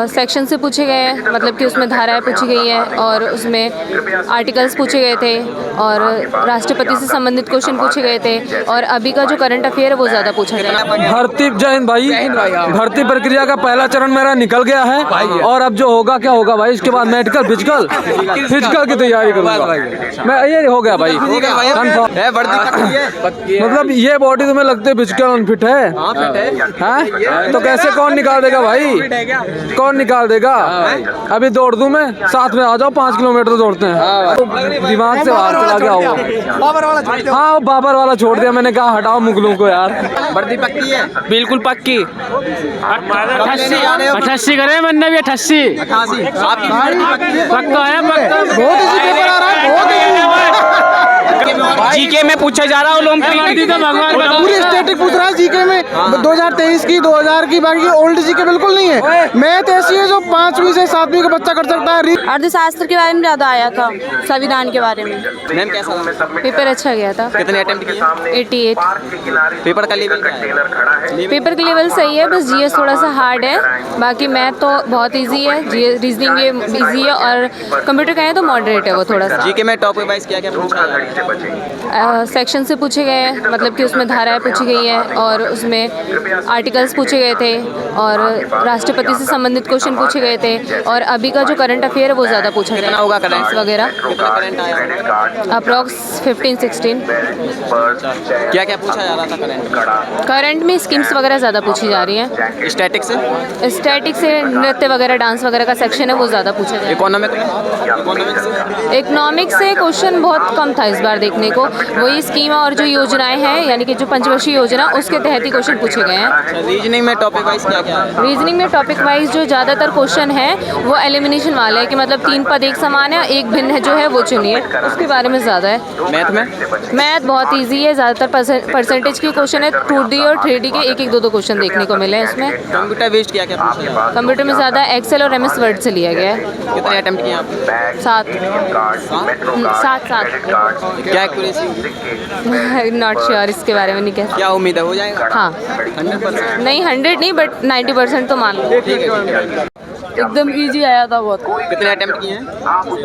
Section से पूछे गए हैं, मतलब कि उसमें धाराएं पूछी गई हैं और उसमें आर्टिकल्स पूछे गए थे और राष्ट्रपति से संबंधित क्वेश्चन पूछे गए थे और अभी का जो करंट अफेयर है वो ज़्यादा पूछा गया। भर्ती जय हिंद भाई। भर्ती प्रक्रिया का पहला चरण मेरा निकल गया है और अब जो होगा क्या होगा भाई, इसके बाद मेडिकल फिजिकल की तैयारी करूँगा मैं। ये हो गया भाई कंफर्म है। मतलब ये बॉडी तुम्हें लगती है फिजिकल अनफिट है? हाँ, तो कैसे कौन निकाल देगा भाई, कौन निकाल देगा? अभी दौड़ दूं मैं, साथ में आ जाओ, 5 किलोमीटर दौड़ते हैं। तो दिमाग से बाहर चला गया होगा। हाँ, बाबर वाला छोड़ दिया मैंने, कहा हटाओ मुगलों को यार। वर्दी पक्की है? बिल्कुल पक्की। 88 करे मैंने भी 88। पक्का है, पक्का। जीके में पूछा जा रहा है ओलंपिक पूरी स्टैटिक पूछ रहा है जीके में 2023 की, 2000 की, बाकी ओल्ड जीके बिल्कुल नहीं है। मैथ ऐसी है जो 5वीं से 7वीं का बच्चा कर सकता है। अर्थशास्त्र के बारे में ज़्यादा आया था, संविधान के बारे में। मैम कैसा लगा? पेपर अच्छा गया था। कितने अटेम्प्ट किए? 88। पेपर का लेवल क्या है? पेपर का लेवल सही है, बस जीएस थोड़ा सा हार्ड है, बाकी मैथ तो बहुत इजी है, रीजनिंग भी इजी है और कंप्यूटर का है तो मॉडरेट है वो थोड़ा सा। जीके में टॉपिक वाइज क्या क्या पूछा है? सेक्शन से पूछे गए हैं, मतलब कि उसमें धाराएं पूछी गई हैं और उसमें आर्टिकल्स पूछे गए थे और राष्ट्रपति से संबंधित क्वेश्चन पूछे गए थे और अभी का जो करंट अफेयर है वो ज़्यादा पूछा गया। कितना होगा करंट वगैरह? कितना करंट आया? अप्रॉक्स 15-16। क्या क्या पूछा जा रहा था करंट में स्कीम्स वगैरह ज़्यादा पूछी जा रही हैं। स्टैटिक से? स्टैटिक से नृत्य वगैरह, डांस वगैरह का सेक्शन है वो ज़्यादा पूछा जाए। इकोनॉमिक्स से क्वेश्चन बहुत कम था इस बार देखने को। वही स्कीम और जो योजनाएं हैं, यानी कि जो पंचवर्षीय योजना, उसके तहत ही क्वेश्चन पूछे गए हैं। रीजनिंग में टॉपिक वाइज क्या क्या है? रीजनिंग में टॉपिक वाइज जो ज़्यादातर क्वेश्चन है वो एलिमिनेशन वाला है कि मतलब 3 पद एक समान है, एक भिन्न है जो है वो चुनिए, उसके बारे में ज़्यादा है। मैथ में? मैथ बहुत ईजी है, ज़्यादातर परसेंटेज के क्वेश्चन है। 2D और 3D के 1-1, 2-2 क्वेश्चन देखने को मिले हैं इसमें। कंप्यूटर बेस्ड क्या क्या पूछा? कंप्यूटर में ज़्यादा एक्सेल और MS वर्ड से लिया गया है। कितने अटेम्प्ट किए आपने? 7। क्या एक्यूरेसी? नॉट श्योर, इसके बारे में नहीं कह सकते। क्या उम्मीद है हो जाएगा? हाँ 100%? नहीं 100 नहीं, बट 90% तो मान लो। ठीक है। एकदम इजी आया था बहुत। कितने अटेम्प्ट किए हैं?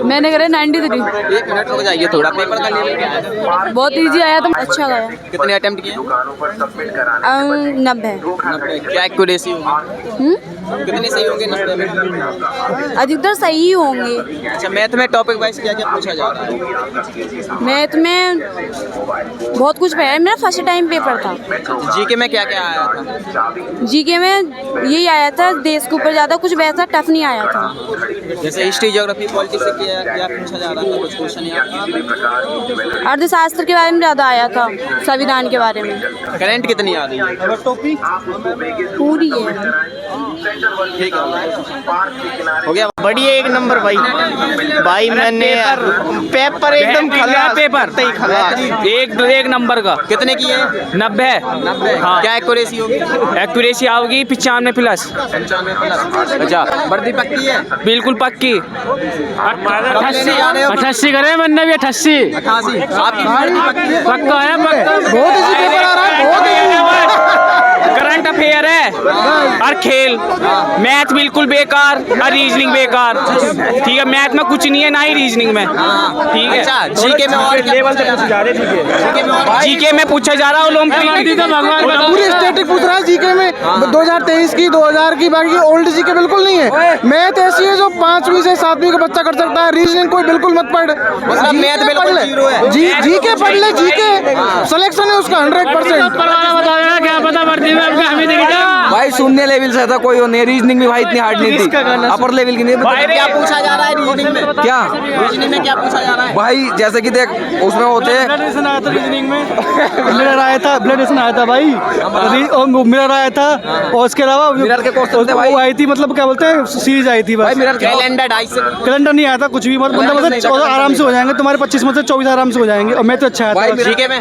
मैंने करे 93। 1 मिनट रुक जाइए थोड़ा। पेपर का लेवल क्या है? बहुत इजी आया था, अच्छा गया। कितने अटेम्प्ट किए? 90। क्या एक्यूरेसी होगी? कितने सही होंगे 90 में? अधिकतर सही ही होंगे। अच्छा, मैथ में टॉपिक वाइज क्या क्या पूछा जा रहा है? मैथ में बहुत कुछ पढ़ा है, मेरा फर्स्ट टाइम पेपर था। जीके में क्या क्या आया था? जीके में यही आया था, देश के ऊपर ज़्यादा कुछ वैसा टफ नहीं आया था। जैसे हिस्ट्री, ज्योग्राफी, पॉलिटिक्स से क्या पूछा जा रहा था? कुछ क्वेश्चन? अर्थशास्त्र के बारे में ज़्यादा आया था, संविधान के बारे में। करंट कितनी आ रही है? पूरी है। ठीक है, हो गया। बढ़िया, एक नंबर भाई। भाई मैंने पेपर एकदम खलास, पेपर एक नंबर का। कितने की है? 90। 90। हाँ। क्या एक्यूरेसी होगी? एक्यूरेसी आओगी 95+। 95+। अच्छा, वर्दी पक्की है? बिल्कुल पक्की। 88 करे मैंने भी 88। 88। आपकी वर्दी पक्की है? पक्का है, पक्का। बहुत इजी पेपर आ रहा है, बहुत करंट अफेयर है और खेल। मैथ बिल्कुल बेकार और रीजनिंग बेकार। ठीक है, मैथ में कुछ नहीं है, ना ही रीजनिंग में। ठीक है। अच्छा, जीके में और लेवल से पूछा जा रहा है। जीके में पूछा जा रहा है ओलंपिक। पूरी स्टैटिक पूछ रहा है जीके में 2023 की, 2000 की, बाकी ओल्ड जीके बिल्कुल नहीं है। मैथ ऐसी है जो 5वीं से 7वीं का बच्चा कर सकता है। रीजनिंग कोई बिल्कुल मत पढ़, मतलब मैथ बिल्कुल जीरो है। जीके पढ़ ले, जीके सिलेक्शन है उसका 100%। क्या पता भर्ती में हमें भाई शून्य लेवल से था, कोई नहीं। रीजनिंग भी भाई इतनी हार्ड नहीं थी, अपर लेवल की नहीं। क्या पूछा जा रहा है रीजनिंग में? क्या रीजनिंग में क्या पूछा जा रहा है? भाई जैसे कि देख, उसमें होते हैं मिरर आया था, ब्लड आया था भाई, मिरर आया था और उसके अलावा मिरर के क्वेश्चन थे भाई। वो आई थी, मतलब क्या बोलते हैं, सीरीज आई थी। भाई मिरर कैलेंडर 250 कैलेंडर नहीं आया था कुछ भी, मतलब 14 आराम से हो जाएंगे तुम्हारे, 25 में से 24 आराम से हो जाएंगे। और मैं तो अच्छा आया था। जीके में?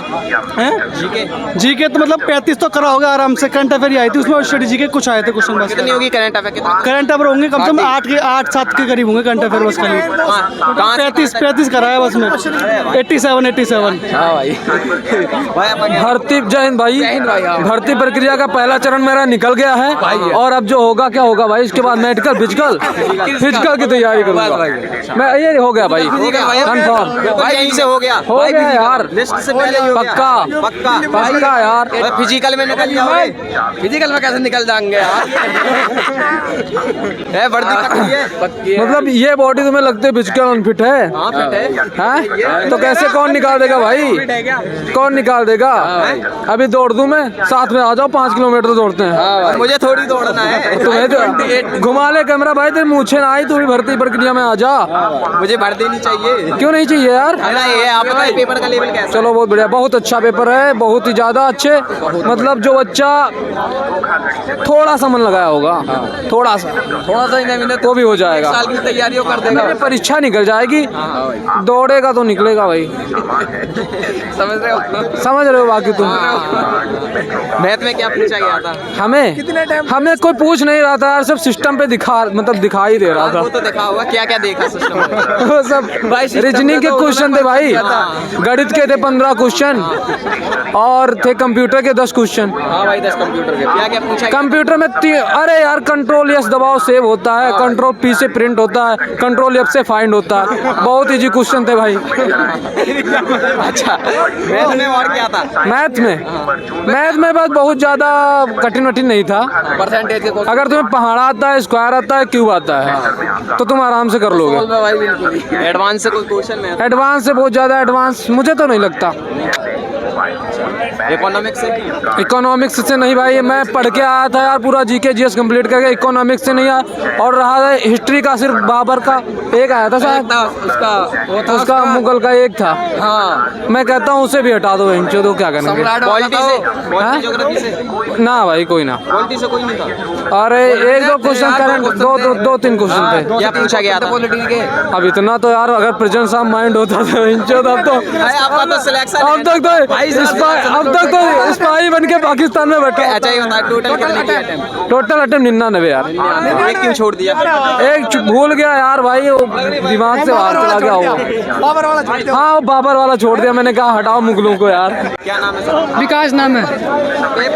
जीके तो मतलब 35 तो करा होगा आराम से, करंट अफेयर ही आई थी, उसमें स्ट्रेटेजी के कुछ आए थे क्वेश्चन बस। कितनी होगी करंट अफेयर कितनी? करंट अफेयर होंगे कम से कम 8-7 के करीब होंगे करंट अफेयर बस खाली। कहाँ से? 35 कराया बस में। 87। हाँ भाई भाई अपन भर्ती जय हिंद भाई। भर्ती प्रक्रिया का पहला चरण मेरा निकल गया है और अब जो होगा क्या होगा भाई, इसके बाद मेडिकल फिजिकल की तैयारी करूंगा मैं। ये हो गया भाई कंफर्म भाई यहीं से हो गया यार, लिस्ट से पहले ही हो गया। पक्का यार। फिजिकल में निकल जाओगे? फिजिकल में कैसे निकल जाएंगे यार। है वर्दी पक्की है। मतलब ये बॉडी तुम्हें लगती है फिजिकल अनफिट है? हाँ फिट है। हैं? तो कैसे कौन निकाल देगा भाई, कौन निकाल देगा? अभी दौड़ दूं मैं, साथ में आ जाओ, 5 किलोमीटर दौड़ते हैं। मुझे थोड़ी दौड़ना है। तुम्हें तो घुमा ले कैमरा भाई, तेरे मूछे ना आई, तू भी भर्ती प्रक्रिया में आ जा। मुझे भर देनी चाहिए। क्यों नहीं चाहिए यार? ये आप बताइए पेपर का लेवल कैसा? चलो बहुत बढ़िया, बहुत अच्छा पेपर है, बहुत ही ज्यादा अच्छे। मतलब जो बच्चा थोड़ा सा मन लगाया होगा, थोड़ा सा ही नहीं तो भी हो जाएगा। साल की तैयारियों कर देगा। परीक्षा निकल जाएगी, दौड़ेगा तो निकलेगा भाई। समझ रहे हो बाकी तुम? मैथ में क्या पूछा गया था? हमें कोई पूछ नहीं रहा था यार, सब सिस्टम पे दिखाई दे रहा था। वो तो देखा होगा, क्या क्या देखा सिस्टम में? वो सब रीजनिंग के क्वेश्चन थे भाई, गणित के थे 15 क्वेश्चन और थे कंप्यूटर के 10 क्वेश्चन। हाँ भाई 10 कंप्यूटर के क्या क्या पूछा? कंप्यूटर में अरे यार कंट्रोल एस दबाओ सेव होता है, कंट्रोल पी से प्रिंट होता है, कंट्रोल एफ से फाइंड होता है। बहुत इजी क्वेश्चन थे भाई। अच्छा मैथ में और क्या था? मैथ में बस बहुत ज्यादा कठिन नहीं था। परसेंटेज के क्वेश्चन अगर तुम्हें पहाड़ आता है, स्क्वायर आता है, क्यूब आता है तो तुम आराम से कर लोगे। भाई बिल्कुल। एडवांस से कोई क्वेश्चन में? एडवांस से बहुत ज्यादा एडवांस मुझे तो नहीं लगता। इकोनॉमिक्स से नहीं भाई, मैं पढ़ के आया था यार, पूरा जीके जीएस कंप्लीट करके। इकोनॉमिक्स से नहीं आया। और रहा है हिस्ट्री का, सिर्फ बाबर का एक आया था शायद, उसका मुगल का एक था। हाँ मैं कहता हूँ उसे भी हटा दो, इंचो दो, क्या करना। पॉलिटी से, ज्योग्राफी से? ना भाई कोई ना। पॉलिटी से कोई नहीं था? अरे 1-2 क्वेश्चन करंट, 2-3 क्वेश्चन थे। क्या पूछा गया था पॉलिटी के? अब इतना तो यार, अगर प्रेजेंस ऑफ माइंड होता तो इंचो तब तो आपका तो सिलेक्शन अब तक तो स्पाई बन के पाकिस्तान में बैठा। अच्छा ये बता, टोटल कितने किए अटेम्प्ट? टोटल अटेम्प्ट 99 यार। एक क्यों छोड़ दिया? एक भूल गया यार भाई, वो दिमाग से बाहर चला गया वो। हाँ वो बाबर वाला छोड़ दिया, मैंने कहा हटाओ मुगलों को यार। क्या नाम है सर? विकास नाम है।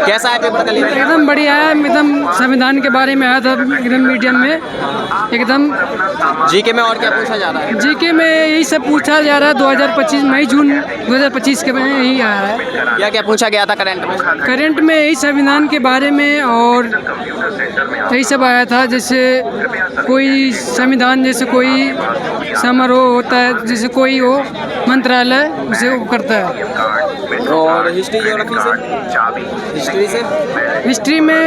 कैसा है पेपर का लेवल? एकदम बढ़िया है, एकदम संविधान के बारे में आया था, एकदम मीडियम में एकदम। जीके में और क्या पूछा जा रहा है? जीके में यही सब पूछा जा रहा है। 2025 मई जून 2025 के में यही आया है। क्या क्या पूछा गया था करंट में? करंट में यही संविधान के बारे में और यही सब आया था। जैसे कोई संविधान, जैसे कोई समारोह होता है, जैसे कोई हो मंत्रालय उसे वो करता है। और हिस्ट्री ज्योग्राफी से? हिस्ट्री में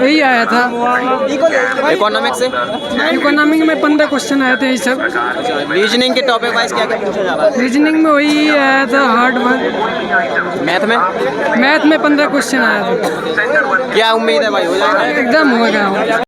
यही आया था। इकोनॉमिक्स से? इकोनॉमिक में 15 क्वेश्चन आए थे ये सब। रीजनिंग के टॉपिक वाइज क्या क्या पूछा जा रहा है? रीजनिंग में वही आया था हार्ड वर्क। मैथ में 15 क्वेश्चन आया था। क्या उम्मीद है भाई, हो जाएगा? एकदम हो गया।